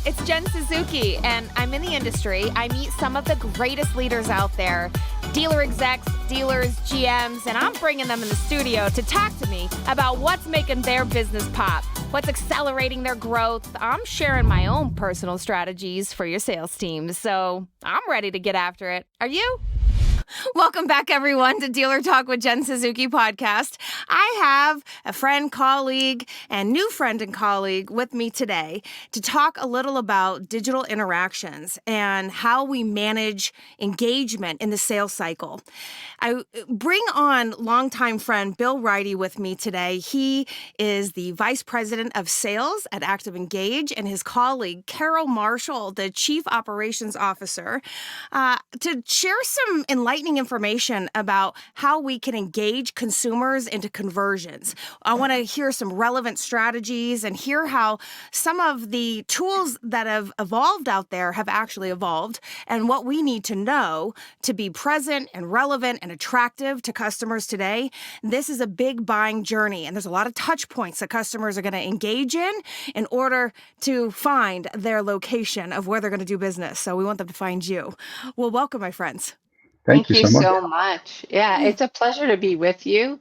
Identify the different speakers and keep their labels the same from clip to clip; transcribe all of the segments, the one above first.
Speaker 1: it's Jen Suzuki, and I'm in the industry. I meet some of the greatest leaders out there, dealer execs, dealers, GMs, and I'm bringing them in the studio to talk to me about what's making their business pop, what's accelerating their growth. I'm sharing my own personal strategies for your sales teams, so I'm ready to get after it. Are you? Welcome back, everyone, to Dealer Talk with Jen Suzuki podcast. I have a friend, colleague, and new friend and colleague with me today to talk a little about digital interactions and how we manage engagement in the sales cycle. I bring on longtime friend Bill Reidy with me today. He is the Vice President of Sales at ActivEngage, and his colleague, Carol Marshall, the Chief Operations Officer, to share some enlightening information about how we can engage consumers into conversions. I want to hear some relevant strategies and hear how some of the tools that have evolved out there have actually evolved and what we need to know to be present and relevant and attractive to customers today. This is a big buying journey, and there's a lot of touch points that customers are going to engage in order to find their location of where they're going to do business. So we want them to find you. Well, welcome, my friends.
Speaker 2: Thank you so much. Yeah, it's a pleasure to be with you.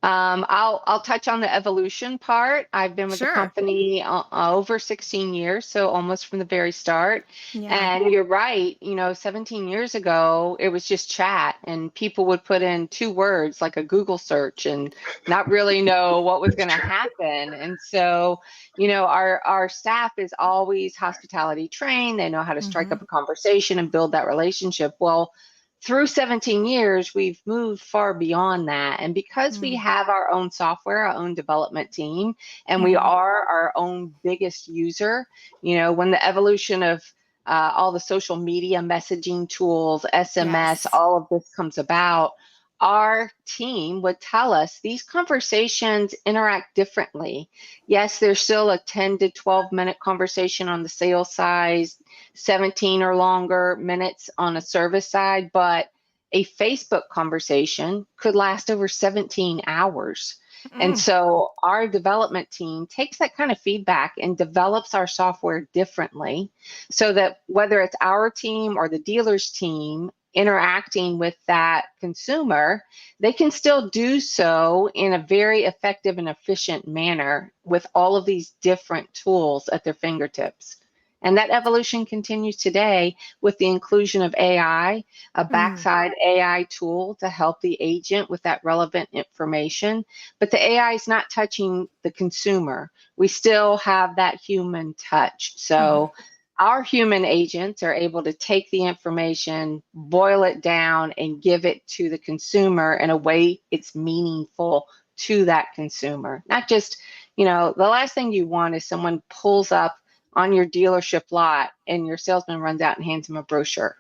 Speaker 2: I'll touch on the evolution part. I've been with the company over 16 years, so almost from the very start. Yeah. And you're right, 17 years ago, it was just chat, and people would put in 2 words like a Google search and not really know what was going to happen. And so, our staff is always hospitality trained. They know how to strike up a conversation and build that relationship. Well, through 17 years, we've moved far beyond that. And because we have our own software, our own development team, and we are our own biggest user, when the evolution of all the social media messaging tools, SMS, all of this comes about, our team would tell us these conversations interact differently. Yes, there's still a 10 to 12 minute conversation on the sales side, 17 or longer minutes on a service side, but a Facebook conversation could last over 17 hours. And so our development team takes that kind of feedback and develops our software differently so that whether it's our team or the dealer's team interacting with that consumer, they can still do so in a very effective and efficient manner with all of these different tools at their fingertips. And that evolution continues today with the inclusion of AI, a backside AI tool to help the agent with that relevant information. But the AI is not touching the consumer. We still have that human touch. So our human agents are able to take the information, boil it down, and give it to the consumer in a way it's meaningful to that consumer. Not just, the last thing you want is someone pulls up on your dealership lot and your salesman runs out and hands them a brochure.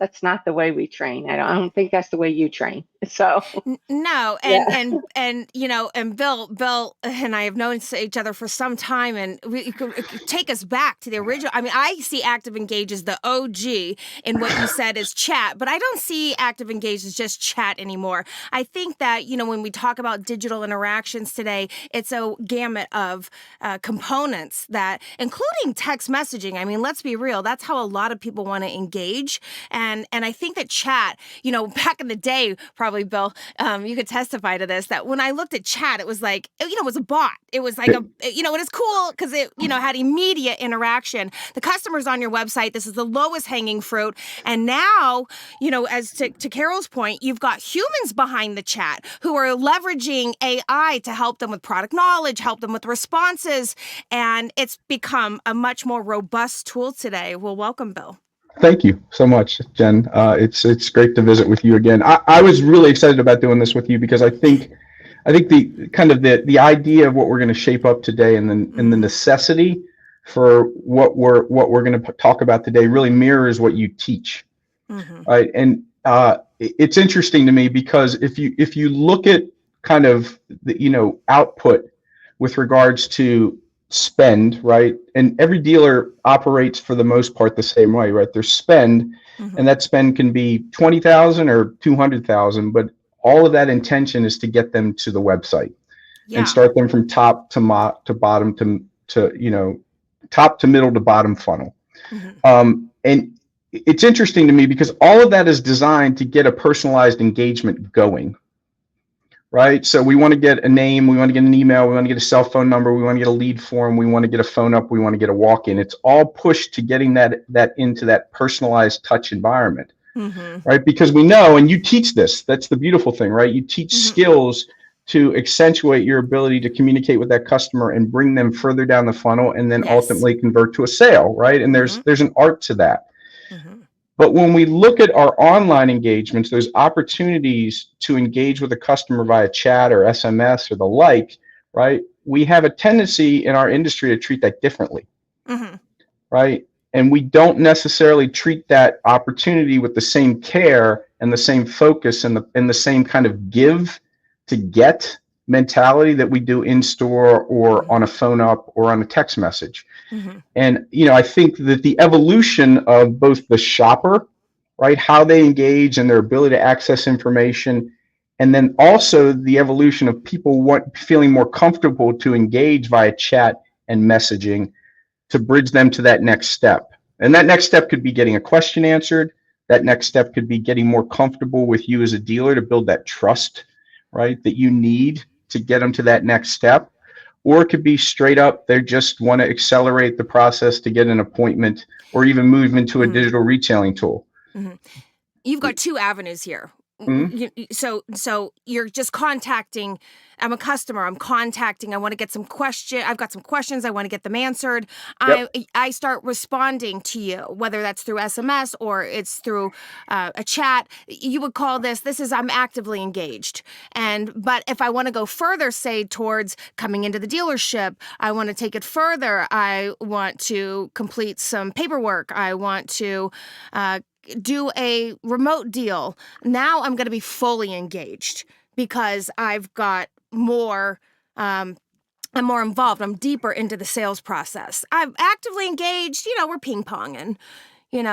Speaker 2: That's not the way we train. I don't think that's the way you train. So
Speaker 1: no, and Bill and I have known each other for some time, and we could take us back to the original. I mean, I see ActivEngage as the OG in what you said is chat, but I don't see ActivEngage as just chat anymore. I think that when we talk about digital interactions today, it's a gamut of components that, including text messaging. I mean, let's be real. That's how a lot of people want to engage. And I think that chat, back in the day, probably Bill, you could testify to this, that when I looked at chat, it was like, it was a bot. It was like it was cool because it, had immediate interaction. The customers on your website, this is the lowest hanging fruit. And now, as to Carol's point, you've got humans behind the chat who are leveraging AI to help them with product knowledge, help them with responses. And it's become a much more robust tool today. Well, welcome, Bill.
Speaker 3: Thank you so much, Jen. It's great to visit with you again. I was really excited about doing this with you because I think the kind of the idea of what we're going to shape up today and the necessity for what we're going to talk about today really mirrors what you teach, right? And it's interesting to me because if you look at kind of the output with regards to spend, right? And every dealer operates for the most part the same way, right? Their spend, and that spend can be 20,000 or 200,000, but all of that intention is to get them to the website and start them from top to bottom to top to middle to bottom funnel. And it's interesting to me because all of that is designed to get a personalized engagement going, right? So we want to get a name, we want to get an email, we want to get a cell phone number, we want to get a lead form, we want to get a phone up, we want to get a walk-in. It's all pushed to getting that into that personalized touch environment, right? Because we know, and you teach this, that's the beautiful thing, right? You teach skills to accentuate your ability to communicate with that customer and bring them further down the funnel and then ultimately convert to a sale, right? And there's an art to that. But when we look at our online engagements, there's opportunities to engage with a customer via chat or SMS or the like, right? We have a tendency in our industry to treat that differently, right? And we don't necessarily treat that opportunity with the same care and the same focus and the same kind of give to get mentality that we do in store or on a phone up or on a text message. And, I think that the evolution of both the shopper, right, how they engage and their ability to access information, and then also the evolution of people feeling more comfortable to engage via chat and messaging to bridge them to that next step. And that next step could be getting a question answered. That next step could be getting more comfortable with you as a dealer to build that trust, right, that you need to get them to that next step. Or it could be straight up, they just want to accelerate the process to get an appointment or even move into a digital retailing tool.
Speaker 1: You've got two avenues here. So you're just contacting. I'm a customer. I'm contacting. I want to get some I've got some questions. I want to get them answered. I start responding to you, whether that's through SMS or it's through a chat. You would call this is I'm actively engaged. But if I want to go further, say towards coming into the dealership, I want to take it further. I want to complete some paperwork. I want to do a remote deal. Now I'm going to be fully engaged because I've got more, I'm more involved. I'm deeper into the sales process. I'm actively engaged. We're ping-ponging,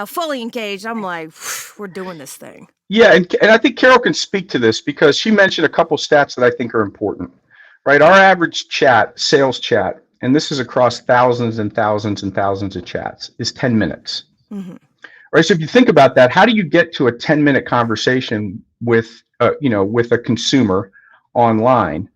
Speaker 1: fully engaged. I'm like, we're doing this thing.
Speaker 3: Yeah. And I think Carol can speak to this because she mentioned a couple stats that I think are important, right? Our average sales chat, and this is across thousands and thousands and thousands of chats, is 10 minutes. Right. So if you think about that, how do you get to a 10-minute conversation with a consumer online?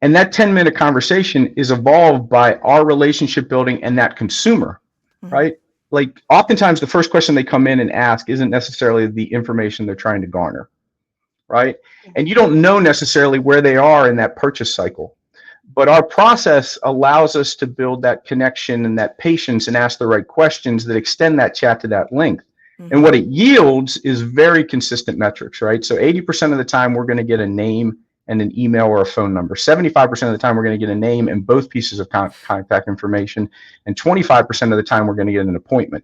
Speaker 3: And that 10-minute conversation is evolved by our relationship building and that consumer, right? Like oftentimes the first question they come in and ask isn't necessarily the information they're trying to garner, right? And you don't know necessarily where they are in that purchase cycle. But our process allows us to build that connection and that patience and ask the right questions that extend that chat to that length. And what it yields is very consistent metrics, right? So 80% of the time, we're going to get a name and an email or a phone number. 75% of the time, we're going to get a name and both pieces of contact information. And 25% of the time, we're going to get an appointment.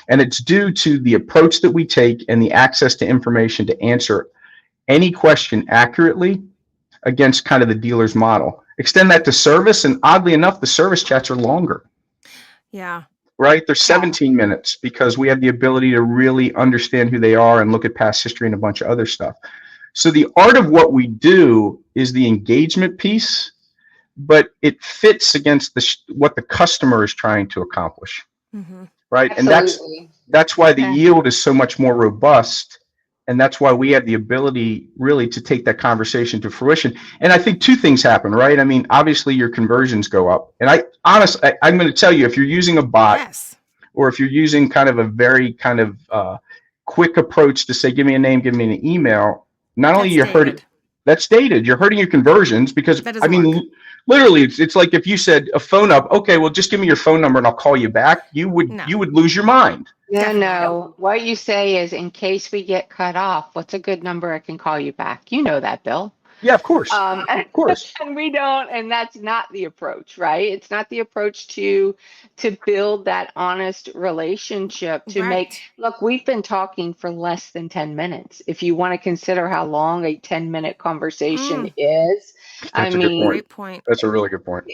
Speaker 3: And it's due to the approach that we take and the access to information to answer any question accurately against kind of the dealer's model. Extend that to service, and oddly enough, the service chats are longer.
Speaker 1: Yeah.
Speaker 3: Right? They're 17 minutes because we have the ability to really understand who they are and look at past history and a bunch of other stuff. So the art of what we do is the engagement piece, but it fits against what the customer is trying to accomplish. Right?
Speaker 2: Absolutely.
Speaker 3: And that's why the yield is so much more robust. And that's why we have the ability really to take that conversation to fruition. And I think two things happen, right? I mean, obviously your conversions go up. And I'm going to tell you, if you're using a bot or if you're using kind of a very kind of quick approach to say, give me a name, give me an email, not only you're hurting, that's dated. You're hurting your conversions because I mean, literally it's like if you said a phone up, okay, well just give me your phone number and I'll call you back. You would lose your mind.
Speaker 2: No. What you say is, in case we get cut off, what's a good number I can call you back? You know that, Bill.
Speaker 3: Yeah, of course.
Speaker 2: Of course. And we don't, and that's not the approach, right? It's not the approach to build that honest relationship, to look, we've been talking for less than 10 minutes. If you want to consider how long a 10-minute conversation is,
Speaker 3: That's a great point. That's a really good point.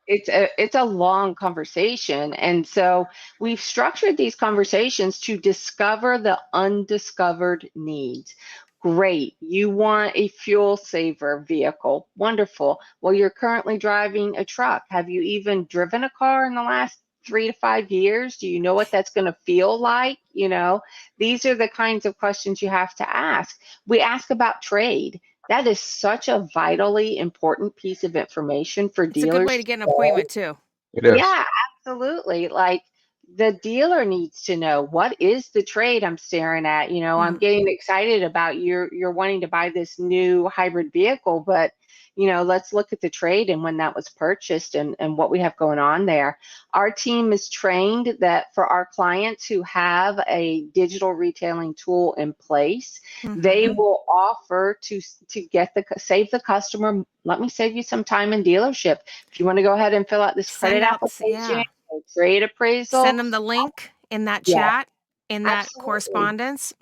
Speaker 2: It's a long conversation. And so we've structured these conversations to discover the undiscovered needs. Great. You want a fuel saver vehicle. Wonderful. Well, you're currently driving a truck. Have you even driven a car in the last 3 to 5 years? Do you know what that's going to feel like? You know, these are the kinds of questions you have to ask. We ask about trade. That is such a vitally important piece of information for
Speaker 1: It's a good way
Speaker 2: dealers.
Speaker 1: to get an appointment too.
Speaker 3: It is.
Speaker 2: Yeah, absolutely. Like the dealer needs to know, what is the trade I'm staring at? You know, I'm getting excited about you're wanting to buy this new hybrid vehicle, but you know, let's look at the trade and when that was purchased and what we have going on there. Our team is trained that for our clients who have a digital retailing tool in place, they will offer to get the save the customer. Let me save you some time in dealership. If you want to go ahead and fill out this credit
Speaker 1: Send out,
Speaker 2: application, trade appraisal,
Speaker 1: send them the link in that
Speaker 2: yeah,
Speaker 1: chat, in that
Speaker 2: absolutely.
Speaker 1: correspondence.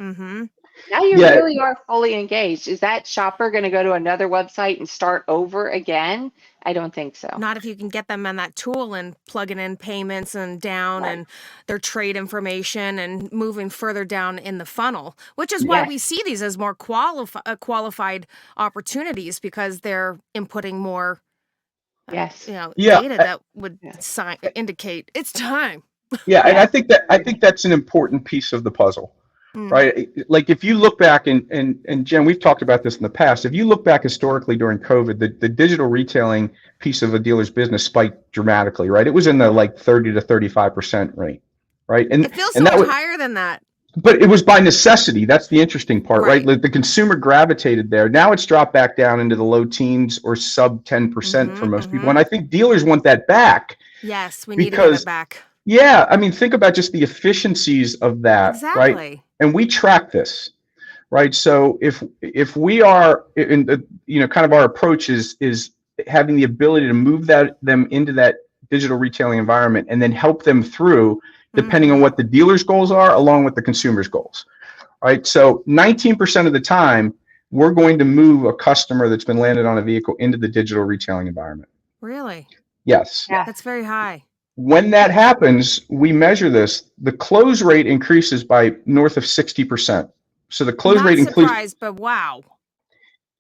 Speaker 2: Now you
Speaker 3: Yeah.
Speaker 2: really are fully engaged. Is that shopper going to go to another website and start over again? I don't think so.
Speaker 1: Not if you can get them on that tool and plugging in payments and down and their trade information and moving further down in the funnel, which is why we see these as more qualified opportunities, because they're inputting more data that would indicate it's time.
Speaker 3: Yeah, and I think that's an important piece of the puzzle, right? Like if you look back and Jen, we've talked about this in the past. If you look back historically during COVID, the digital retailing piece of a dealer's business spiked dramatically, right? It was in the like 30 to 35% rate, right? And
Speaker 1: it feels so much higher than that.
Speaker 3: But it was by necessity. That's the interesting part, right? Like the consumer gravitated there. Now it's dropped back down into the low teens or sub 10% for most people. And I think dealers want that back.
Speaker 1: Yes, we need to get it back.
Speaker 3: Yeah, I mean, think about just the efficiencies of that, right? And we track this, right? So if we are in the, kind of our approach is having the ability to move them into that digital retailing environment and then help them through, depending on what the dealer's goals are, along with the consumer's goals, right? So 19% of the time, we're going to move a customer that's been landed on a vehicle into the digital retailing environment.
Speaker 1: Really?
Speaker 3: Yes.
Speaker 2: Yeah.
Speaker 1: That's very high.
Speaker 3: When that happens, we measure this. The close rate increases by north of 60%. So the close rate increases.
Speaker 1: Not surprised, but wow.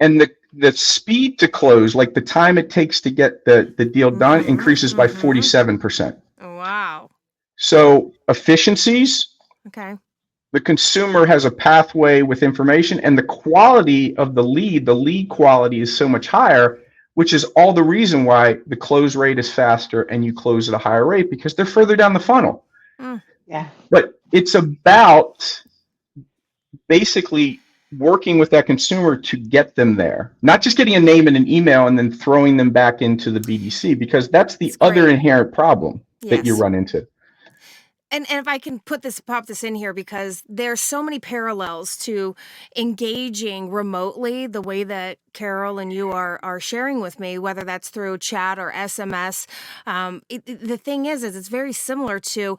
Speaker 3: And the speed to close, like the time it takes to get the deal done, increases by 47%.
Speaker 1: Wow.
Speaker 3: So efficiencies.
Speaker 1: Okay.
Speaker 3: The consumer has a pathway with information, and the quality of the lead quality is so much higher, which is all the reason why the close rate is faster and you close at a higher rate, because they're further down the funnel.
Speaker 2: Yeah.
Speaker 3: But it's about basically working with that consumer to get them there, not just getting a name and an email and then throwing them back into the BDC, because that's the other inherent problem that you run into.
Speaker 1: And if I can pop this in here, because there's so many parallels to engaging remotely the way that Carol and you are sharing with me, whether that's through chat or SMS. The thing is it's very similar to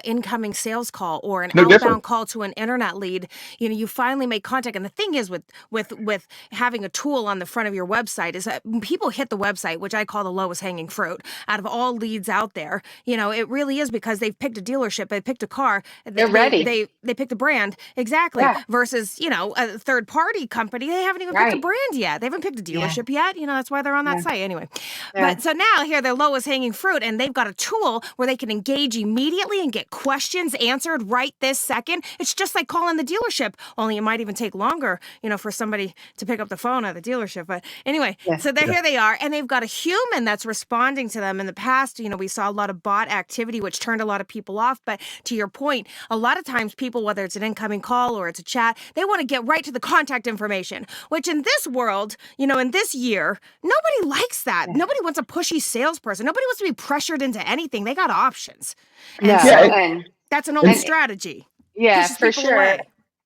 Speaker 1: incoming sales call or an outbound call to an internet lead. You finally make contact. And the thing is with having a tool on the front of your website is that people hit the website, which I call the lowest hanging fruit out of all leads out there. It really is, because they've picked a dealership, they picked a car,
Speaker 2: they're ready.
Speaker 1: They picked a brand. Exactly. Yeah. Versus, a third party company, they haven't even picked a brand yet. They haven't picked a dealership yet. That's why they're on that site anyway. But so now here they're lowest hanging fruit, and they've got a tool where they can engage immediately and get questions answered right this second. It's just like calling the dealership, only it might even take longer, for somebody to pick up the phone at the dealership. But anyway, so here they are, and they've got a human that's responding to them. In the past, we saw a lot of bot activity, which turned a lot of people off. But to your point, a lot of times people, whether it's an incoming call or it's a chat, they want to get right to the contact information, which in this world, in this year, nobody likes that. Nobody wants a pushy salesperson. Nobody wants to be pressured into anything. They got options. And that's an old strategy.
Speaker 2: Yeah, for sure. Away.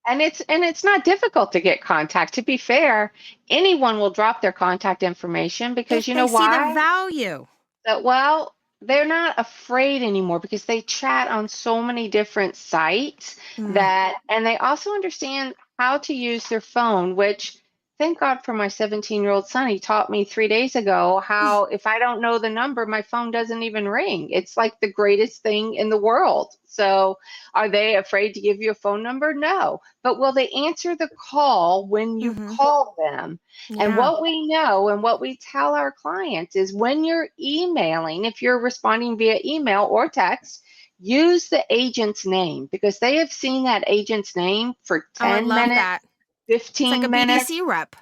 Speaker 2: And it's not difficult to get contact. To be fair, anyone will drop their contact information because
Speaker 1: if
Speaker 2: why?
Speaker 1: They see the value.
Speaker 2: They're not afraid anymore because they chat on so many different sites and they also understand how to use their phone, which thank God for my 17-year-old son. He taught me 3 days ago how if I don't know the number, my phone doesn't even ring. It's like the greatest thing in the world. So are they afraid to give you a phone number? No. But will they answer the call when you call them?
Speaker 1: Yeah.
Speaker 2: And what we know and what we tell our clients is when you're emailing, if you're responding via email or text, use the agent's name because they have seen that agent's name for 10 minutes,
Speaker 1: that.
Speaker 2: 15
Speaker 1: it's like
Speaker 2: minutes.
Speaker 1: a BDC rep.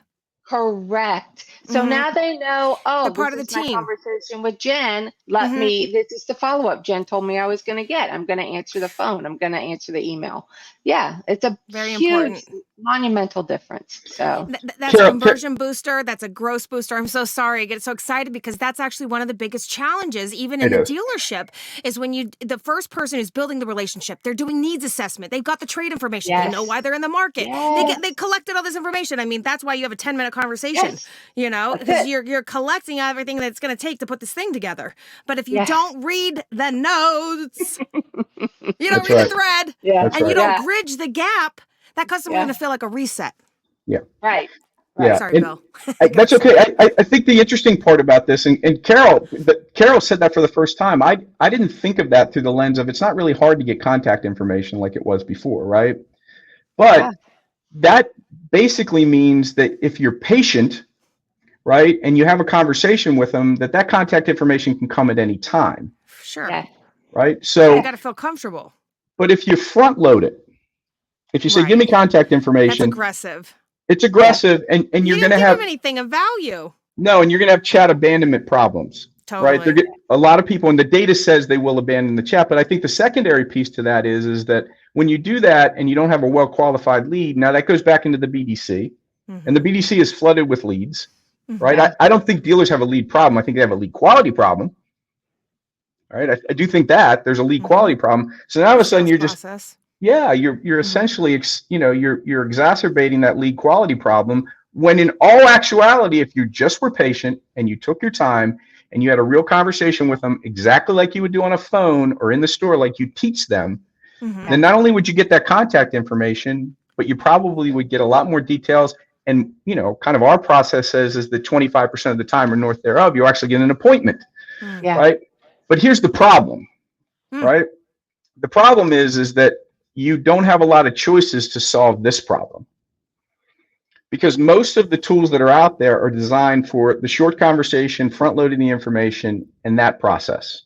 Speaker 2: Correct. So now they know,
Speaker 1: They're part
Speaker 2: this
Speaker 1: of
Speaker 2: is
Speaker 1: the
Speaker 2: my
Speaker 1: team.
Speaker 2: conversation with Jen. This is the follow-up Jen told me I was going to get. I'm going to answer the phone. I'm going to answer the email. Yeah, it's a
Speaker 1: Very
Speaker 2: huge,
Speaker 1: important.
Speaker 2: monumental difference. So
Speaker 1: that's a conversion booster. That's a gross booster. I'm so sorry. I get so excited because that's actually one of the biggest challenges, even in the dealership, is when the first person who's building the relationship, they're doing needs assessment. They've got the trade information. They know why they're in the market. They collected all this information. I mean, that's why you have a 10-minute conversation, you know, because you're collecting everything that it's going to take to put this thing together. But if you don't read the notes, you don't read the thread, and you don't bridge the gap, that customer's going to feel like a reset.
Speaker 3: Yeah.
Speaker 2: Right.
Speaker 3: Yeah.
Speaker 1: Sorry, Bill.
Speaker 3: That's okay. I think the interesting part about this, and Carol said that for the first time. I didn't think of that through the lens of it's not really hard to get contact information like it was before, right? But that basically means that if you're patient, right, and you have a conversation with them, that contact information can come at any time.
Speaker 1: Sure.
Speaker 2: Yeah.
Speaker 3: Right. So
Speaker 1: you got to feel comfortable.
Speaker 3: But if you front load it, if you say, give me contact information,
Speaker 1: that's aggressive.
Speaker 3: It's aggressive, and you're going to have
Speaker 1: anything of value.
Speaker 3: No, and you're going to have chat abandonment problems.
Speaker 1: Totally.
Speaker 3: Right? A lot of people, and the data says they will abandon the chat, but I think the secondary piece to that is that when you do that and you don't have a well-qualified lead, now that goes back into the BDC, and the BDC is flooded with leads, right? I don't think dealers have a lead problem. I think they have a lead quality problem. Right? I do think that there's a lead quality problem. So now all of a sudden you're you're essentially, you're exacerbating that lead quality problem, when in all actuality, if you just were patient and you took your time and you had a real conversation with them exactly like you would do on a phone or in the store, like you teach them, then not only would you get that contact information, but you probably would get a lot more details. And, kind of our process says is that 25% of the time or north thereof, you actually get an appointment, right? But here's the problem, right? The problem is that you don't have a lot of choices to solve this problem, because most of the tools that are out there are designed for the short conversation, front loading the information, and that process,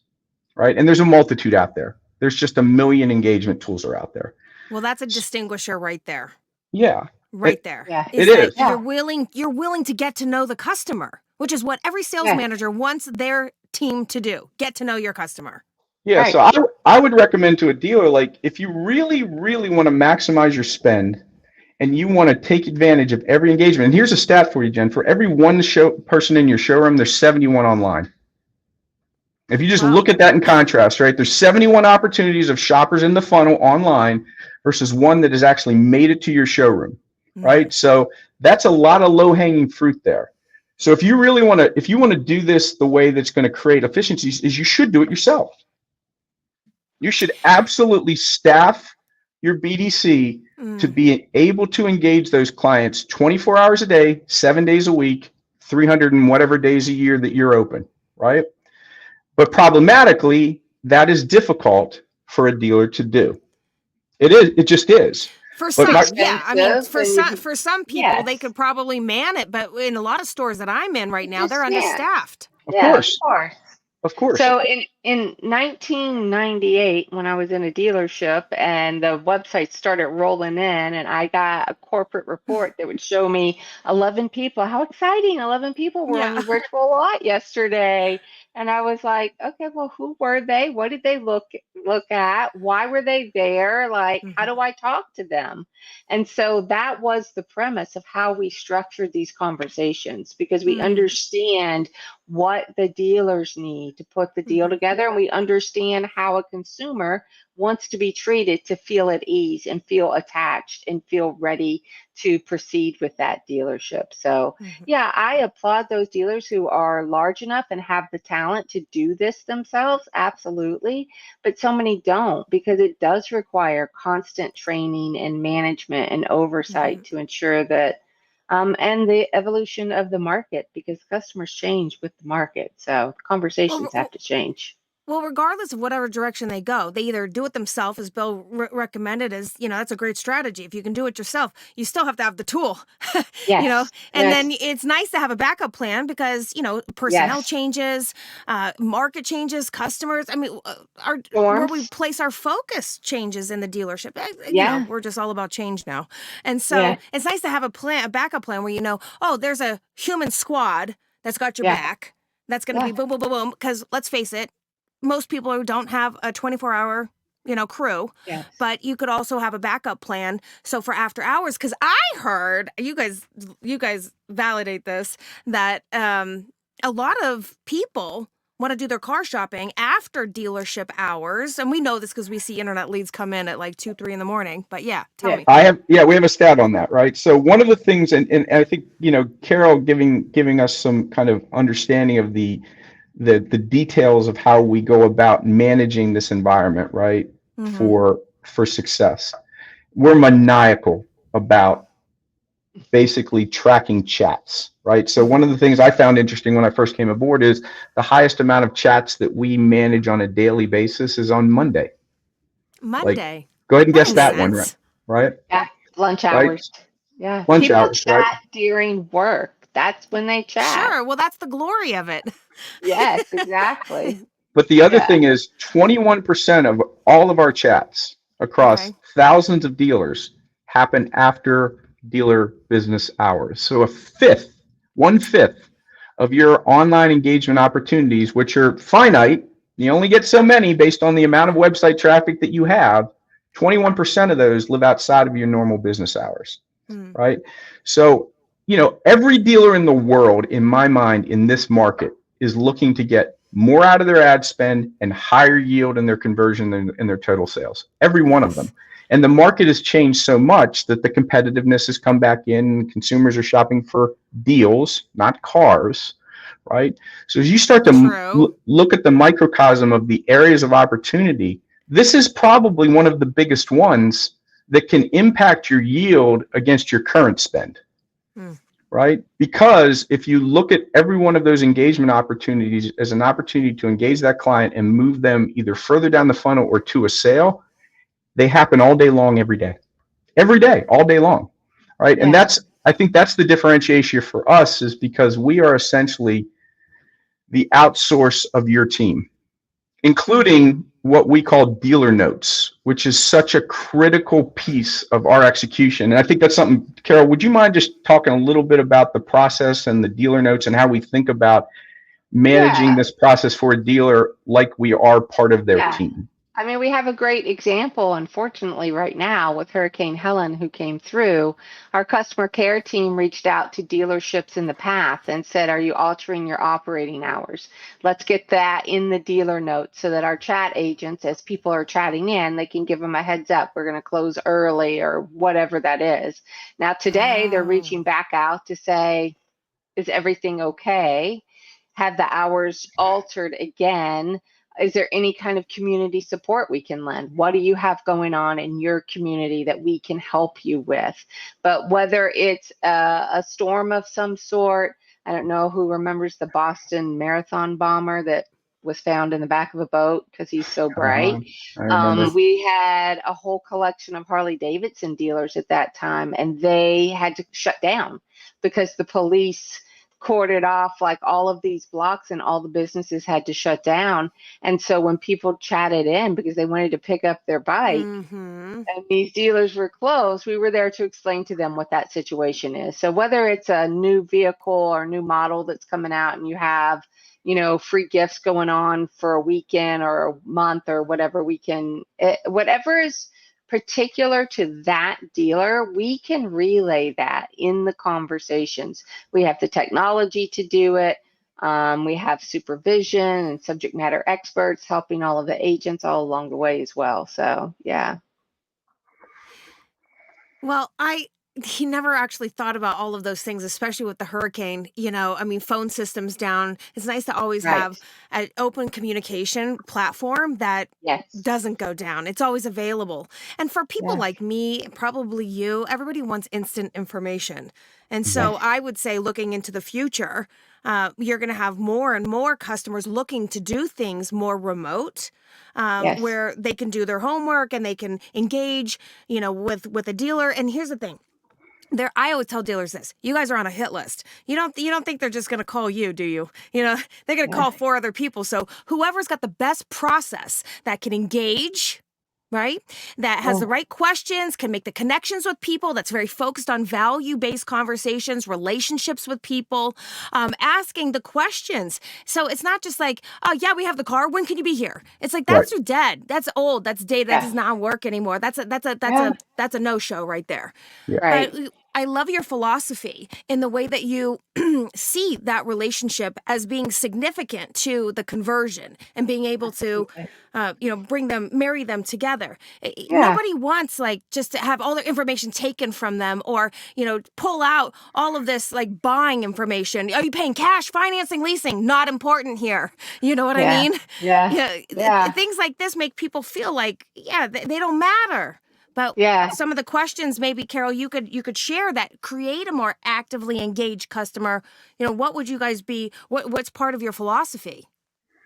Speaker 3: right? And there's a multitude out there. There's just a million engagement tools are out there.
Speaker 1: Well, that's a distinguisher right there.
Speaker 3: Yeah.
Speaker 1: There.
Speaker 3: Yeah. It is.
Speaker 1: You're willing to get to know the customer, which is what every sales manager wants their team to do. Get to know your customer.
Speaker 3: Yeah. So I would recommend to a dealer, like, if you really, really want to maximize your spend and you want to take advantage of every engagement, and here's a stat for you, Jen, for every one person in your showroom, there's 71 online. If you just look at that in contrast, right, there's 71 opportunities of shoppers in the funnel online versus one that has actually made it to your showroom, right? So that's a lot of low-hanging fruit there. So if you really want to do this the way that's going to create efficiencies, is you should do it yourself. You should absolutely staff your BDC to be able to engage those clients 24 hours a day, 7 days a week, 300 and whatever days a year that you're open, right? But problematically, that is difficult for a dealer to do. It is. It just is.
Speaker 1: For some, I mean, for some people, they could probably man it, but in a lot of stores that I'm in right now, they're understaffed.
Speaker 3: Of course. Of course.
Speaker 2: So in 1998, when I was in a dealership and the website started rolling in, and I got a corporate report that would show me 11 people. How exciting! 11 people were on your virtual lot yesterday. And I was like, okay, well, who were they? What did they look at? Why were they there? Like, how do I talk to them? And so that was the premise of how we structured these conversations, because we understand what the dealers need to put the deal together, and we understand how a consumer wants to be treated to feel at ease and feel attached and feel ready to proceed with that dealership. So I applaud those dealers who are large enough and have the talent to do this themselves. Absolutely. But so many don't, because it does require constant training and management and oversight to ensure that and the evolution of the market, because customers change with the market. So conversations have to change.
Speaker 1: Well, regardless of whatever direction they go, they either do it themselves, as Bill recommended, as that's a great strategy. If you can do it yourself, you still have to have the tool,
Speaker 2: Yes.
Speaker 1: and
Speaker 2: Yes.
Speaker 1: then it's nice to have a backup plan because, personnel
Speaker 2: Yes.
Speaker 1: changes, market changes, customers. I mean, where we
Speaker 2: Storms.
Speaker 1: place our focus changes in the dealership.
Speaker 2: Yeah.
Speaker 1: We're just all about change now. And so
Speaker 2: Yeah.
Speaker 1: it's nice to have a backup plan where, oh, there's a human squad that's got your
Speaker 2: Yeah.
Speaker 1: back. That's going to
Speaker 2: Yeah.
Speaker 1: be boom, boom, boom, boom. Because let's face it, most people who don't have a 24-hour, crew,
Speaker 2: Yes.
Speaker 1: but you could also have a backup plan. So for after hours, because I heard you guys validate this, that a lot of people want to do their car shopping after dealership hours, and we know this because we see internet leads come in at like 2-3 in the morning. But tell me.
Speaker 3: We have a stat on that, right? So one of the things, and I think Carol giving us some kind of understanding of the details of how we go about managing this environment, right?
Speaker 1: Mm-hmm.
Speaker 3: For success. We're maniacal about basically tracking chats, right? So one of the things I found interesting when I first came aboard is the highest amount of chats that we manage on a daily basis is on Monday.
Speaker 1: Monday.
Speaker 3: Go ahead and guess that one, right?
Speaker 2: Yeah. Lunch hours. Right? Yeah.
Speaker 3: Lunch
Speaker 2: People
Speaker 3: hours,
Speaker 2: chat
Speaker 3: right?
Speaker 2: During work. That's when they chat.
Speaker 1: Sure. Well, that's the glory of it.
Speaker 2: Yes, exactly.
Speaker 3: But the other thing is 21% of all of our chats across thousands of dealers happen after dealer business hours. So 1/5 of your online engagement opportunities, which are finite, you only get so many based on the amount of website traffic that you have, 21% of those live outside of your normal business hours, right? So, every dealer in the world, in my mind, in this market, is looking to get more out of their ad spend and higher yield in their conversion and their total sales. Every one of them. And the market has changed so much that the competitiveness has come back in. Consumers are shopping for deals, not cars, right? So as you start to look at the microcosm of the areas of opportunity, this is probably one of the biggest ones that can impact your yield against your current spend. Right? Because if you look at every one of those engagement opportunities as an opportunity to engage that client and move them either further down the funnel or to a sale, they happen all day long, every day, all day long. Right? Yeah. And I think that's the differentiation for us, is because we are essentially the outsource of your team, including what we call dealer notes, which is such a critical piece of our execution. And I think that's something, Carol, would you mind just talking a little bit about the process and the dealer notes and how we think about managing this process for a dealer like we are part of their team?
Speaker 2: I mean, we have a great example, unfortunately, right now with Hurricane Helen, who came through. Our customer care team reached out to dealerships in the past and said, are you altering your operating hours? Let's get that in the dealer notes so that our chat agents, as people are chatting in, they can give them a heads up. We're going to close early or whatever that is. Now, today, they're reaching back out to say, is everything okay? Have the hours altered again? Is there any kind of community support we can lend? What do you have going on in your community that we can help you with? But whether it's a storm of some sort, I don't know who remembers the Boston Marathon bomber that was found in the back of a boat because he's so bright. We had a whole collection of Harley Davidson dealers at that time, and they had to shut down because the police corded off like all of these blocks and all the businesses had to shut down. And so when people chatted in because they wanted to pick up their bike and these dealers were closed, we were there to explain to them what that situation is. So whether it's a new vehicle or new model that's coming out and you have, free gifts going on for a weekend or a month or whatever, whatever is particular to that dealer, we can relay that in the conversations. We have the technology to do it. We have supervision and subject matter experts helping all of the agents all along the way as well. So, yeah.
Speaker 1: Well, he never actually thought about all of those things, especially with the hurricane. I mean, phone systems down. It's nice to always
Speaker 2: Right.
Speaker 1: have an open communication platform that
Speaker 2: Yes.
Speaker 1: doesn't go down. It's always available. And for people
Speaker 2: Yes.
Speaker 1: like me, probably you, everybody wants instant information. And so
Speaker 2: Yes.
Speaker 1: I would say, looking into the future, you're going to have more and more customers looking to do things more remote,
Speaker 2: Yes.
Speaker 1: where they can do their homework and they can engage, with a dealer. And here's the thing. I always tell dealers this: you guys are on a hit list. You don't think they're just going to call you, do you? They're going to call 4 other people. So whoever's got the best process that can engage, right? That has the right questions, can make the connections with people, that's very focused on value-based conversations, relationships with people, asking the questions. So it's not just like, oh yeah, we have the car. When can you be here? It's like, that's dead. That's old. That's dated. That does not work anymore. That's a no-show right there.
Speaker 2: Right.
Speaker 1: But I love your philosophy in the way that you see that relationship as being significant to the conversion and being able to, marry them together. Nobody wants just to have all their information taken from them, or, pull out all of this buying information. Are you paying cash, financing, leasing? Not important here. You know what I mean?
Speaker 2: Yeah.
Speaker 1: Things like this make people feel like, they don't matter. But some of the questions, maybe, Carol, you could share that create a more actively engaged customer. What would you guys be? What's part of your philosophy?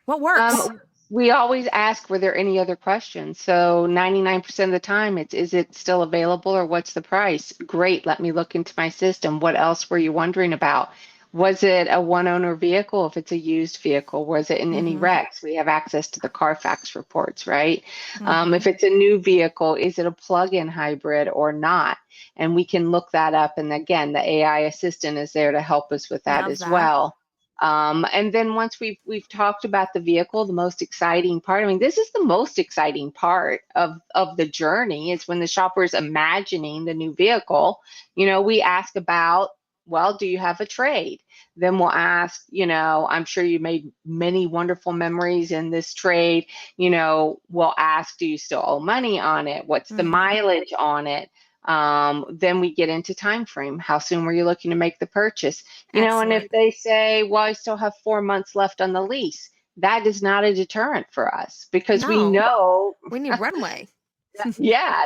Speaker 1: What works?
Speaker 2: We always ask, were there any other questions? So 99% of the time, is it still available, or what's the price? Great, let me look into my system. What else were you wondering about? Was it a one-owner vehicle? If it's a used vehicle, was it in any wrecks? We have access to the Carfax reports, right? If it's a new vehicle, is it a plug-in hybrid or not? And we can look that up. And again, the AI assistant is there to help us with that as well. And then once we've talked about the vehicle, the most exciting part, I mean, this is the most exciting part of the journey, is when the shopper is imagining the new vehicle. We ask about, well, do you have a trade? Then we'll ask, I'm sure you made many wonderful memories in this trade. We'll ask, do you still owe money on it? What's the mileage on it? Then we get into time frame. How soon were you looking to make the purchase? And if they say, well, I still have 4 months left on the lease, that is not a deterrent for us, because we know
Speaker 1: we need runway.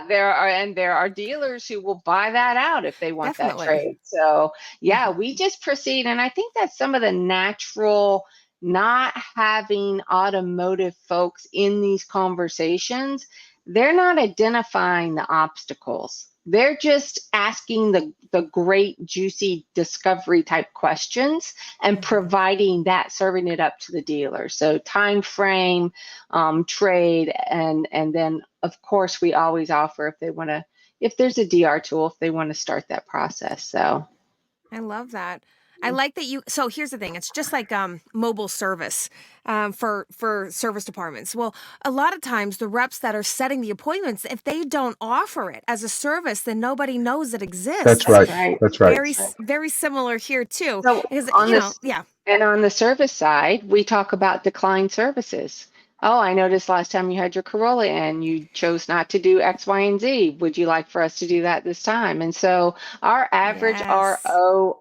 Speaker 2: there are dealers who will buy that out if they want that trade. So we just proceed. And I think that's some of the natural, not having automotive folks in these conversations. They're not identifying the obstacles. They're just asking the great, juicy discovery type questions and providing that, serving it up to the dealer. So time frame, trade, and then of course we always offer, if there's a DR tool, if they want to start that process. So
Speaker 1: I love that. I like that so here's the thing. It's just like mobile service for service departments. Well, a lot of times the reps that are setting the appointments, if they don't offer it as a service, then nobody knows it exists.
Speaker 3: That's right. That's right.
Speaker 1: Very similar here too.
Speaker 2: So
Speaker 1: because,
Speaker 2: And on the service side, we talk about declined services. Oh, I noticed last time you had your Corolla in, you chose not to do X, Y, and Z. Would you like for us to do that this time? And so our average RO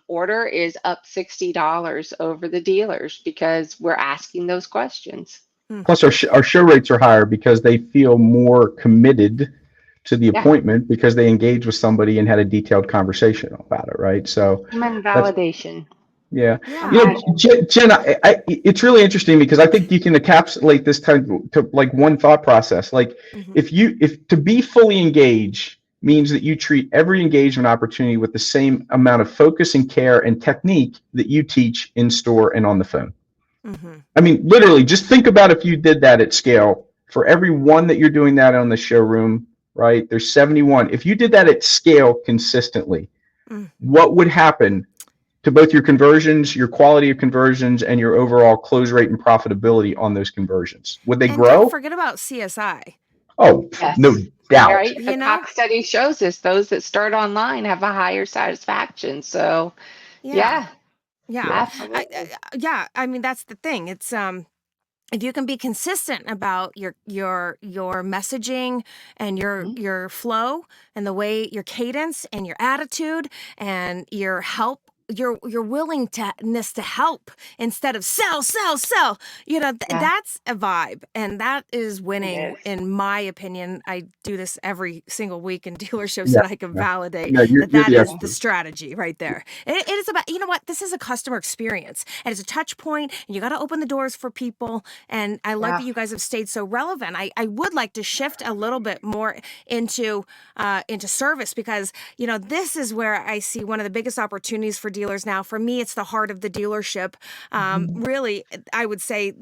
Speaker 2: order is up $60 over the dealers, because we're asking those questions.
Speaker 3: Plus, our show rates are higher because they feel more committed to the appointment, because they engaged with somebody and had a detailed conversation about it, right? So
Speaker 2: human validation.
Speaker 3: Yeah. Jen, it's really interesting, because I think you can encapsulate this to one thought process. If to be fully engaged means that you treat every engagement opportunity with the same amount of focus and care and technique that you teach in store and on the phone. I mean, literally, just think about if you did that at scale. For every one that you're doing that on the showroom, right? There's 71. If you did that at scale consistently, what would happen to both your conversions, your quality of conversions, and your overall close rate and profitability on those conversions? Would they grow?
Speaker 1: Don't forget about CSI.
Speaker 3: Oh, yes. No doubt.
Speaker 2: Right? The Cox study shows us those that start online have a higher satisfaction. So,
Speaker 1: yeah. I mean, that's the thing. It's if you can be consistent about your messaging and your flow and the way your cadence and your attitude and your help, your willingness to help instead of sell,
Speaker 2: Yeah,
Speaker 1: that's a vibe, and that is
Speaker 2: it
Speaker 1: winning
Speaker 2: is.
Speaker 1: in my opinion. I do this every single week in dealerships,
Speaker 3: Yeah,
Speaker 1: and I can
Speaker 3: yeah,
Speaker 1: validate
Speaker 3: yeah. You're
Speaker 1: that
Speaker 3: the
Speaker 1: is the
Speaker 3: expert.
Speaker 1: strategy right there. It is about, you know what, this is a customer experience, and it's a touch point, and you got to open the doors for people. And I like
Speaker 2: Yeah.
Speaker 1: that you guys have stayed so relevant. I would like to shift a little bit more into service, because this is where I see one of the biggest opportunities for dealers now. For me, it's the heart of the dealership.
Speaker 2: Mhm.
Speaker 1: Really, I would say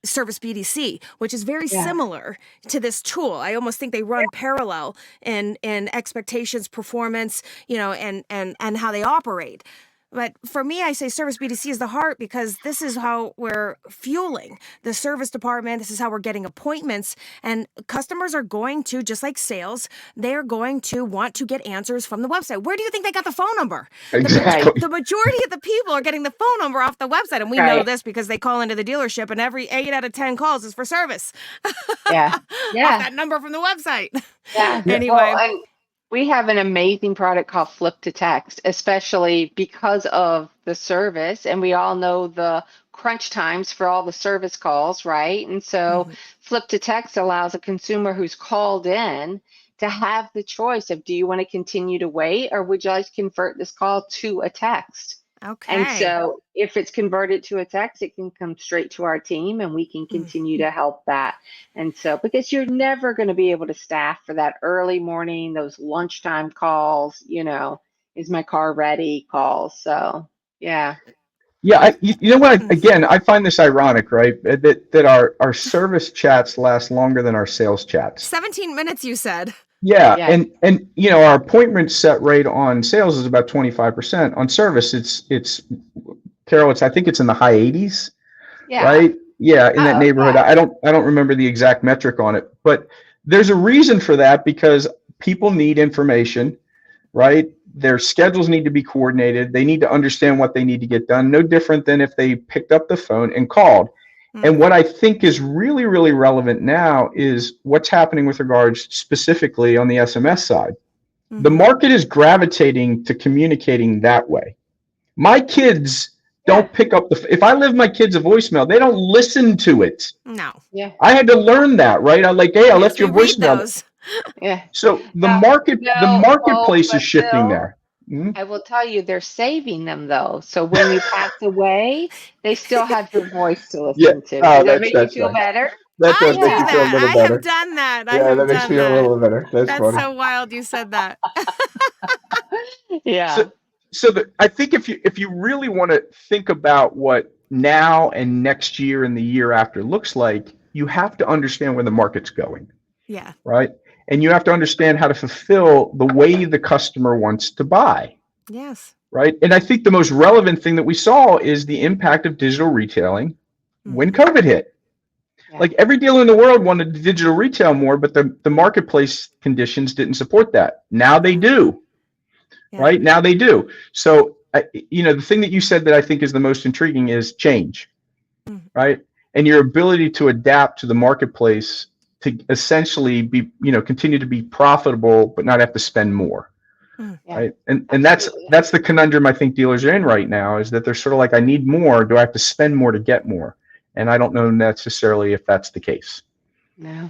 Speaker 1: service BDC, which is very
Speaker 2: Yeah.
Speaker 1: similar to this tool. I almost think they run parallel in expectations, performance, and how they operate. But for me, I say service BDC is the heart, because this is how we're fueling the service department. This is how we're getting appointments. And customers are going to, just like sales, they're going to want to get answers from the website. Where do you think they got the phone number?
Speaker 2: Right.
Speaker 3: Exactly.
Speaker 1: The majority of the people are getting the phone number off the website. And we know
Speaker 2: Right.
Speaker 1: this because they call into the dealership, and every 8 out of 10 calls is for service
Speaker 2: Yeah.
Speaker 1: off
Speaker 2: Yeah.
Speaker 1: that number from the website.
Speaker 2: Yeah.
Speaker 3: Yeah.
Speaker 2: Well,
Speaker 1: Anyway.
Speaker 2: and we have an amazing product called Flip to Text, especially because of the service. And we all know the crunch times for all the service calls, right? And so
Speaker 1: Mhm.
Speaker 2: Flip to Text allows a consumer who's called in to have the choice of, do you want to continue to wait, or would you like to convert this call to a text? And
Speaker 1: Okay.
Speaker 2: so if it's converted to a text, it can come straight to our team and we can
Speaker 1: Mm.
Speaker 2: continue to help that. And so, because you're never going to be able to staff for that early morning, those lunchtime calls, is my car ready calls. So, yeah.
Speaker 3: Yeah, you know what?
Speaker 1: Mm.
Speaker 3: Again, I find this ironic, right? That our service chats last longer than our sales chats.
Speaker 1: 17 minutes, you said.
Speaker 3: Yeah,
Speaker 2: Yeah.
Speaker 3: and our appointment set rate on sales is about 25%. On service, it's Carol, I think it's in the high 80s,
Speaker 2: Yeah.
Speaker 3: right? Yeah, in that
Speaker 2: Oh,
Speaker 3: neighborhood.
Speaker 2: yeah.
Speaker 3: I don't remember the exact metric on it, but there's a reason for that, because people need information, right? Their schedules need to be coordinated. They need to understand what they need to get done. No different than if they picked up the phone and called. And what I think is really, really relevant now is what's happening with regards specifically on the SMS side. The
Speaker 1: Mm-hmm.
Speaker 3: market is gravitating to communicating that way. My kids
Speaker 2: Yeah.
Speaker 3: don't pick up if I leave my kids a voicemail, they don't listen to it.
Speaker 1: No.
Speaker 2: Yeah.
Speaker 3: I had to learn that, right? I'm like, hey, I
Speaker 1: Yes,
Speaker 3: left
Speaker 1: we
Speaker 3: your
Speaker 1: read
Speaker 3: voicemail.
Speaker 1: those.
Speaker 2: Yeah.
Speaker 3: So the
Speaker 2: Now,
Speaker 3: the
Speaker 2: no, oh,
Speaker 3: marketplace is
Speaker 2: but
Speaker 3: shifting
Speaker 2: Bill,
Speaker 3: there. Mhm.
Speaker 2: I will tell you, they're saving them though. So when you pass away, they still have your voice to
Speaker 3: Yeah.
Speaker 2: listen to.
Speaker 3: Oh,
Speaker 2: Does that make you
Speaker 3: that's
Speaker 2: feel
Speaker 3: nice.
Speaker 2: better?
Speaker 3: That
Speaker 1: I
Speaker 3: does make
Speaker 1: do
Speaker 3: me
Speaker 2: Yeah.
Speaker 3: feel a
Speaker 1: that.
Speaker 3: little
Speaker 1: I have
Speaker 3: better.
Speaker 1: done that. I
Speaker 3: Yeah,
Speaker 1: have
Speaker 3: that makes
Speaker 1: done
Speaker 3: me feel a
Speaker 1: that.
Speaker 3: little better. That's
Speaker 1: That's
Speaker 3: funny.
Speaker 1: so wild you said that.
Speaker 2: Yeah.
Speaker 3: So, I think if you really want to think about what now and next year and the year after looks like, you have to understand where the market's going,
Speaker 1: Yeah.
Speaker 3: right? And you have to understand how to fulfill the way the customer wants to buy,
Speaker 1: Yes.
Speaker 3: right? And I think the most relevant thing that we saw is the impact of digital retailing when
Speaker 1: Mm-hmm.
Speaker 3: COVID hit.
Speaker 2: Yeah.
Speaker 3: Like every dealer in the world wanted to digital retail more, but the marketplace conditions didn't support that. Now they do.
Speaker 1: Yeah.
Speaker 3: Right now they do. So, the thing that you said that I think is the most intriguing is change,
Speaker 1: Mm-hmm.
Speaker 3: right? And your ability to adapt to the marketplace to essentially be, continue to be profitable, but not have to spend more,
Speaker 1: Mm.
Speaker 2: Yeah.
Speaker 3: right? And
Speaker 2: Absolutely.
Speaker 3: that's the conundrum I think dealers are in right now, is that they're sort of like, I need more. Do I have to spend more to get more? And I don't know necessarily if that's the case.
Speaker 2: No.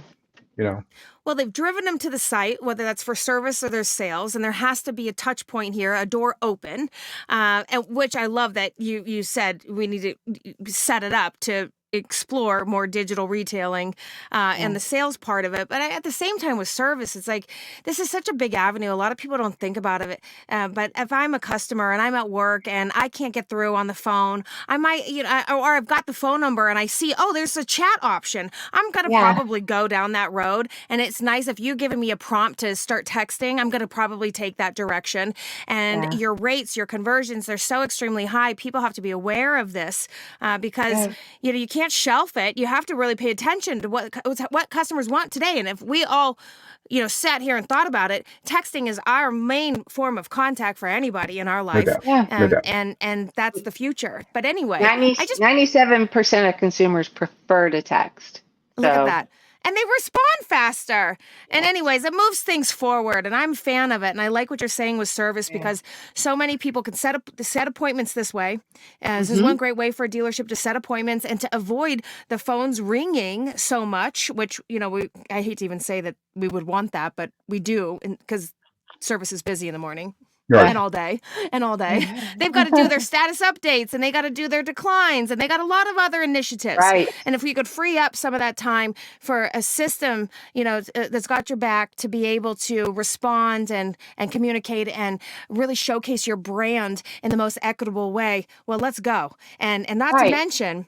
Speaker 1: Well, they've driven them to the site, whether that's for service or their sales, and there has to be a touch point here, a door open, and which I love that you said we need to set it up to explore more digital retailing and the sales part of it. But at the same time with service, it's like this is such a big avenue. A lot of people don't think about it. But if I'm a customer and I'm at work and I can't get through on the phone, I might, or I've got the phone number and I see, oh, there's a chat option. I'm going to
Speaker 2: Yeah.
Speaker 1: probably go down that road. And it's nice if you're giving me a prompt to start texting, I'm going to probably take that direction. And
Speaker 2: Yeah.
Speaker 1: your rates, your conversions, they're so extremely high. People have to be aware of this because,
Speaker 2: Yeah.
Speaker 1: you can't shelf it. You have to really pay attention to what customers want today. And if we all, sat here and thought about it, texting is our main form of contact for anybody in our
Speaker 3: No
Speaker 1: life.
Speaker 3: doubt.
Speaker 2: Yeah.
Speaker 3: No doubt.
Speaker 1: And that's the future. But anyway,
Speaker 2: 97% of consumers prefer to text.
Speaker 1: Look at
Speaker 2: So,
Speaker 1: that. And they respond faster. And anyways, it moves things forward. And I'm a fan of it. And I like what you're saying with service because so many people can set appointments this way. This is one great way for a dealership to set appointments and to avoid the phones ringing so much, which, I hate to even say that we would want that, but we do because service is busy in the morning.
Speaker 3: Right.
Speaker 1: And all day. They've got to do their status updates and they got to do their declines and they got a lot of other initiatives.
Speaker 2: Right.
Speaker 1: And if we could free up some of that time for a system, that's got your back to be able to respond and communicate and really showcase your brand in the most equitable way, well, let's go. And not to mention,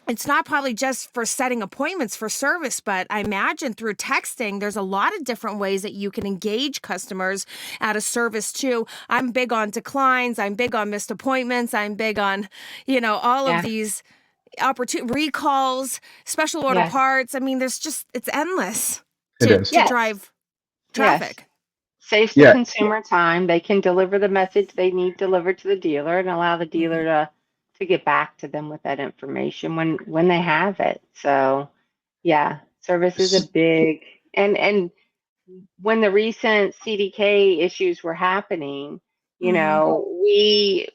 Speaker 1: it's not probably just for setting appointments for service, but I imagine through texting, there's a lot of different ways that you can engage customers at a service too. I'm big on declines. I'm big on missed appointments. I'm big on, all of these recalls, special order parts. I mean, it's endless to drive traffic.
Speaker 2: Saves the consumer time. They can deliver the message they need delivered to the dealer and allow the dealer to get back to them with that information when they have it. So service is a big, and when the recent CDK issues were happening, we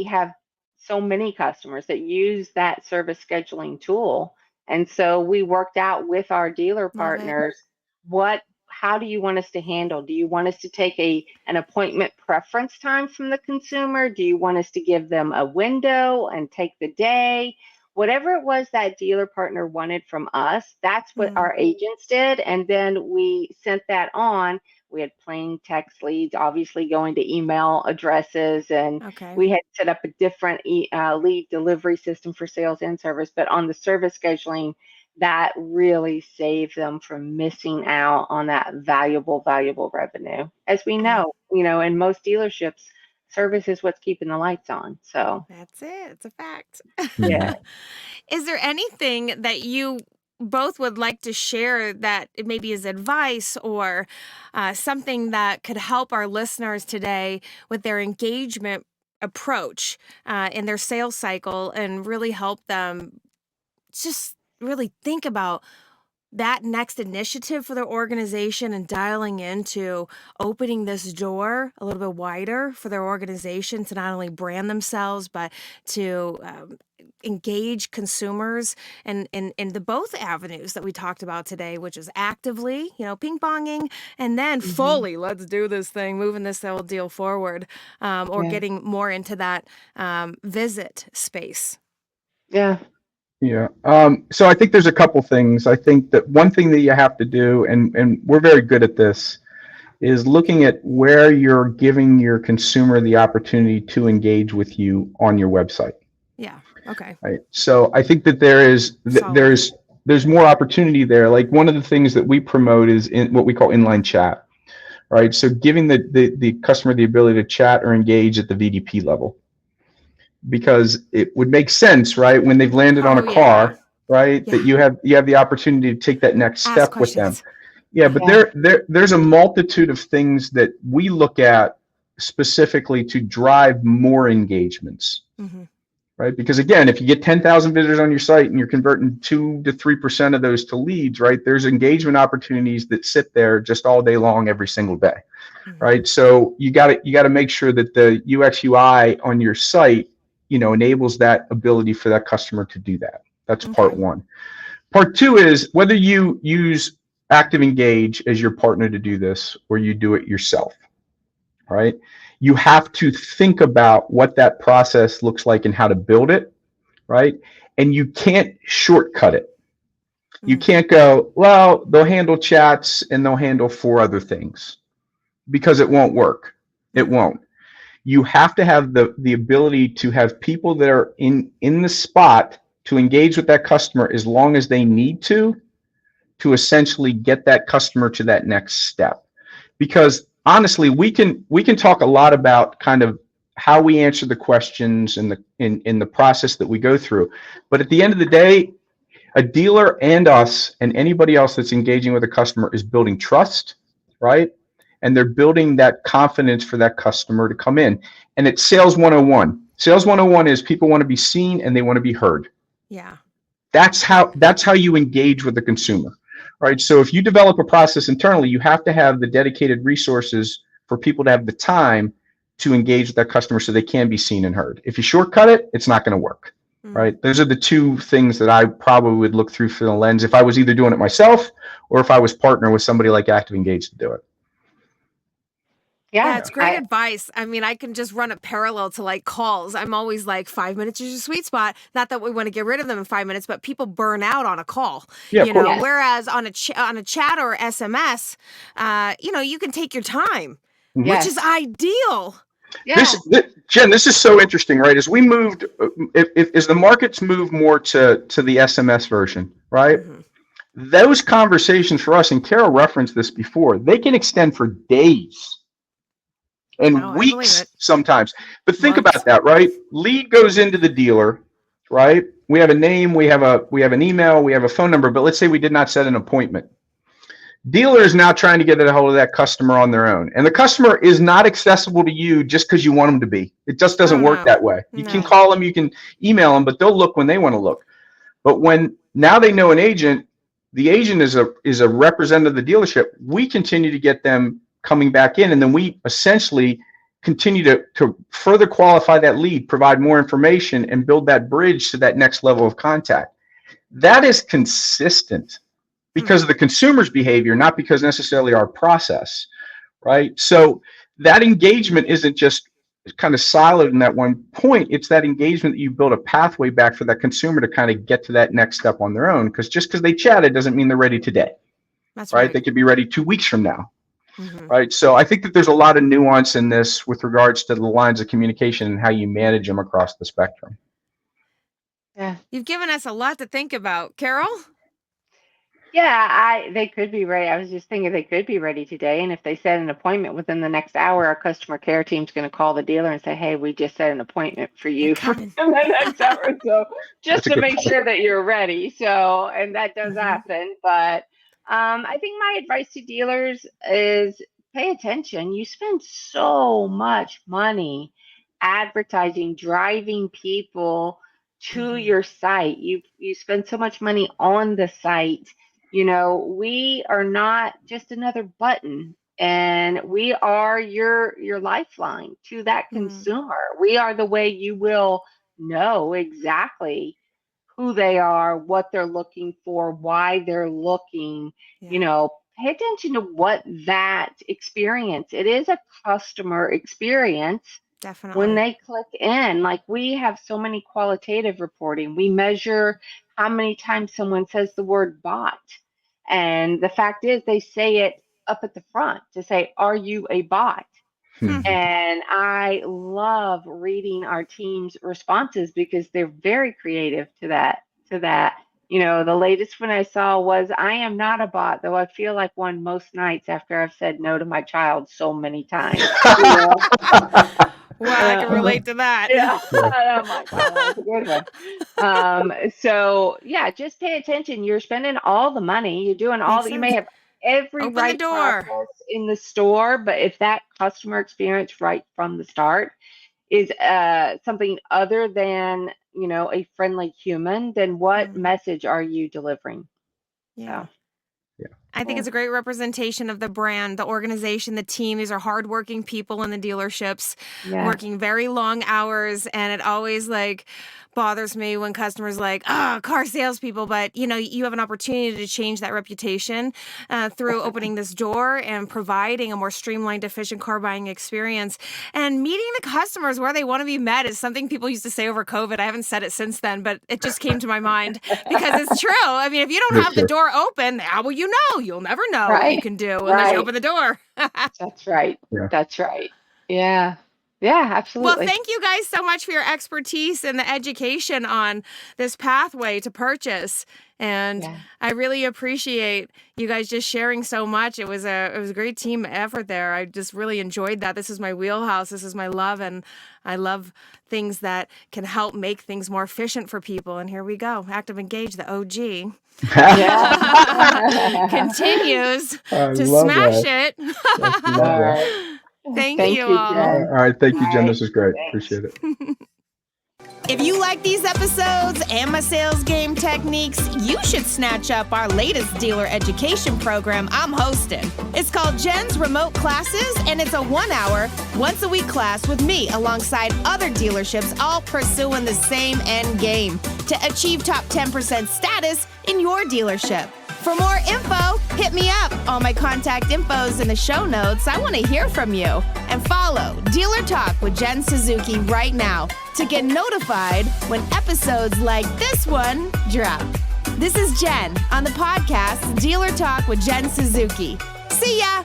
Speaker 2: have so many customers that use that service scheduling tool. And so we worked out with our dealer partners, how do you want us to handle? Do you want us to take an appointment preference time from the consumer? Do you want us to give them a window and take the day? Whatever it was that dealer partner wanted from us, that's what our agents did. And then we sent that on. We had plain text leads, obviously going to email addresses, and we had set up a different lead delivery system for sales and service. But on the service scheduling, that really saved them from missing out on that valuable revenue. As we know, in most dealerships, service is what's keeping the lights on. So
Speaker 1: that's it. It's a fact.
Speaker 2: Yeah.
Speaker 1: Is there anything that you both would like to share that it maybe is advice or something that could help our listeners today with their engagement approach in their sales cycle and really help them just really think about that next initiative for their organization and dialing into opening this door a little bit wider for their organization to not only brand themselves, but to engage consumers and in the both avenues that we talked about today, which is actively, ping ponging, and then fully, let's do this thing, moving this whole deal forward, or getting more into that visit space.
Speaker 3: Yeah. So I think there's a couple things. I think that one thing that you have to do, and we're very good at this, is looking at where you're giving your consumer the opportunity to engage with you on your website.
Speaker 1: Yeah. Okay.
Speaker 3: Right. So I think that there's more opportunity there. Like one of the things that we promote is in what we call inline chat. Right. So giving the customer the ability to chat or engage at the VDP level. Because it would make sense, right, when they've landed on a car, right, that you have the opportunity to take that next step with them. Yeah, but there's a multitude of things that we look at specifically to drive more engagements, right? Because again, if you get 10,000 visitors on your site and you're converting 2 to 3% of those to leads, right, there's engagement opportunities that sit there just all day long, every single day, right? So you got to make sure that the UX UI on your site enables that ability for that customer to do that. That's part one. Part two is whether you use ActivEngage as your partner to do this or you do it yourself, right? You have to think about what that process looks like and how to build it, right? And you can't shortcut it. You can't go, well, they'll handle chats and they'll handle 4 other things, because it won't work. It won't. You have to have the ability to have people that are in the spot to engage with that customer as long as they need to essentially get that customer to that next step. Because honestly, we can talk a lot about kind of how we answer the questions and in the process that we go through. But at the end of the day, A dealer and us and anybody else that's engaging with a customer is building trust, right? And they're building that confidence for that customer to come in. And it's sales 101. Sales 101 is people want to be seen and they want to be heard.
Speaker 1: Yeah.
Speaker 3: That's how you engage with the consumer, right? So if you develop a process internally, you have to have the dedicated resources for people to have the time to engage with that customer so they can be seen and heard. If you shortcut it, it's not going to work, right? Those are the two things that I probably would look through for the lens if I was either doing it myself or if I was partnering with somebody like ActivEngage to do it.
Speaker 1: Yeah, it's great advice. I mean, I can just run a parallel to like calls. I'm always like 5 minutes is your sweet spot. Not that we want to get rid of them in 5 minutes, but people burn out on a call.
Speaker 3: Yeah,
Speaker 1: you know, whereas on a chat or SMS, you know, you can take your time, which is ideal.
Speaker 3: Yeah. Jen, this is so interesting, right? As we moved, as the markets move more to the SMS version, right? Those conversations for us, and Carol referenced this before, they can extend for days and weeks sometimes. But think about that, right? Lead goes into the dealer, right? We have a name, we have an email, we have a phone number, but let's say we did not set an appointment. Dealer is now trying to get a hold of that customer on their own. And the customer is not accessible to you just because you want them to be. It just doesn't work that way. You can call them, you can email them, but they'll look when they want to look. But when now they know an agent, the agent is a representative of the dealership, we continue to get them coming back in, and then we essentially continue to further qualify that lead, provide more information, and build that bridge to that next level of contact. That is consistent because of the consumer's behavior, not because necessarily our process, right? So that engagement isn't just kind of siloed in that one point. It's that engagement that you build a pathway back for that consumer to kind of get to that next step on their own. Because just because they chatted doesn't mean they're ready today.
Speaker 1: That's
Speaker 3: right. They could be ready 2 weeks from now. Right. So I think that there's a lot of nuance in this with regards to the lines of communication and how you manage them across the spectrum.
Speaker 2: Yeah.
Speaker 1: You've given us a lot to think about. Carol?
Speaker 2: Yeah, they could be ready. I was just thinking they could be ready today. And if they set an appointment within the next hour, our customer care team's going to call the dealer and say, hey, we just set an appointment for you for the next hour. So just to make sure that you're ready. So, and that does happen. But I think my advice to dealers is pay attention. You spend so much money advertising, driving people to your site. You spend so much money on the site. You know, we are not just another button, and we are your lifeline to that consumer. We are the way you will know exactly who they are, what they're looking for, why they're looking. You know, pay attention to what that experience. It is a customer experience.
Speaker 1: Definitely.
Speaker 2: When they click in, like we have so many qualitative reporting. We measure how many times someone says the word bot. And the fact is they say it up at the front to say, are you a bot? And I love reading our team's responses because they're very creative to that. You know, the latest one I saw was, I am not a bot, though I feel like one most nights after I've said no to my child so many times. You know?
Speaker 1: Well, I can relate to that.
Speaker 2: Yeah. Oh my God, that was a good one. So yeah, just pay attention. You're spending all the money. You're doing all that. You may have every right process in the store, but if that customer experience right from the start is something other than, you know, a friendly human, then what message are you delivering?
Speaker 1: Yeah. I think it's a great representation of the brand, the organization, the team. These are hardworking people in the dealerships, working very long hours, and it always like bothers me when customers like, car salespeople. But you know, you have an opportunity to change that reputation through opening this door and providing a more streamlined, efficient car buying experience. And meeting the customers where they want to be met is something people used to say over COVID. I haven't said it since then, but it just came to my mind because it's true. I mean, if you don't have the door open, how will you know? You'll never know what you can do unless you open the door.
Speaker 2: That's right. That's right. Yeah. Yeah, absolutely.
Speaker 1: Well, thank you guys so much for your expertise and the education on this pathway to purchase. And I really appreciate you guys just sharing so much. It was a great team effort there. I just really enjoyed that. This is my wheelhouse. This is my love. And I love things that can help make things more efficient for people. And here we go. ActivEngage, the OG. Continues to smash it. Thank you all.
Speaker 3: All right. Thank you, Jen. This is great. Appreciate it.
Speaker 1: If you like these episodes and my sales game techniques, you should snatch up our latest dealer education program I'm hosting. It's called Jen's Remote Classes, and it's a 1-hour, once-a-week class with me alongside other dealerships all pursuing the same end game to achieve top 10% status in your dealership. For more info, hit me up. All my contact info's in the show notes. I want to hear from you. And follow Dealer Talk with Jen Suzuki right now to get notified when episodes like this one drop. This is Jen on the podcast Dealer Talk with Jen Suzuki. See ya!